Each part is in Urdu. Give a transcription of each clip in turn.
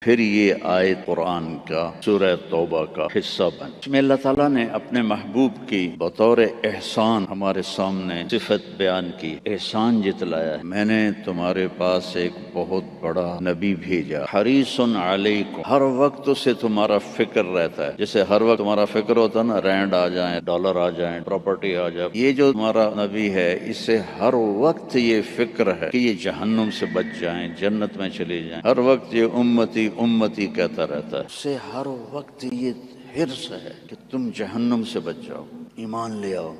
پھر یہ آیت قرآن کا سورہ توبہ کا حصہ بن، اس میں اللہ تعالیٰ نے اپنے محبوب کی بطور احسان ہمارے سامنے صفت بیان کی، احسان جتلایا ہے، میں نے تمہارے پاس ایک بہت بڑا نبی بھیجا، حریص علیکم، ہر وقت اسے تمہارا فکر رہتا ہے، جیسے ہر وقت تمہارا فکر ہوتا ہے نا، رینڈ آ جائیں، ڈالر آ جائیں، پراپرٹی آ جائے، یہ جو تمہارا نبی ہے اس سے ہر وقت یہ فکر ہے کہ یہ جہنم سے بچ جائیں، جنت میں چلی جائیں، ہر وقت یہ امتی امتی کہتا رہتا ہے، اس سے ہر وقت یہ حرص ہے کہ تم جہنم سے بچ جاؤ، ایمان لے آؤ۔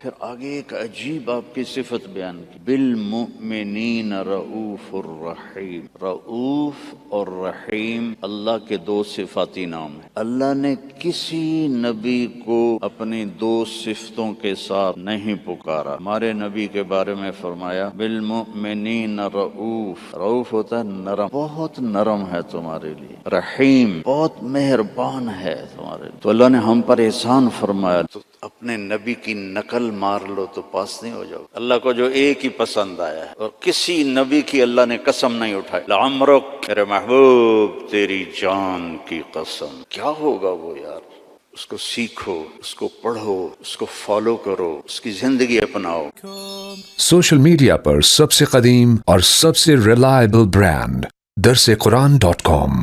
پھر آگے ایک عجیب آپ کی صفت بیان کی، بالمؤمنین رؤوف الرحیم، رؤوف اور رحیم اللہ کے دو صفاتی نام ہیں۔ اللہ نے کسی نبی کو اپنی دو صفتوں کے ساتھ نہیں پکارا۔ ہمارے نبی کے بارے میں فرمایا بالمؤمنین رؤوف، رؤوف ہوتا ہے نرم، بہت نرم ہے تمہارے لیے، رحیم بہت مہربان ہے تمہارے لیے۔ تو اللہ نے ہم پر احسان فرمایا، تو اپنے نبی کی نقل مار لو تو پاس نہیں ہو جاؤ۔ اللہ کو جو ایک ہی پسند آیا ہے، اور کسی نبی کی اللہ نے قسم نہیں اٹھائی، لعمرک میرے محبوب تیری جان کی قسم۔ کیا ہوگا وہ یار؟ اس کو سیکھو، اس کو پڑھو، اس کو فالو کرو، اس کی زندگی اپناؤ۔ سوشل میڈیا پر سب سے قدیم اور سب سے ریلائبل برانڈ درس قرآن.com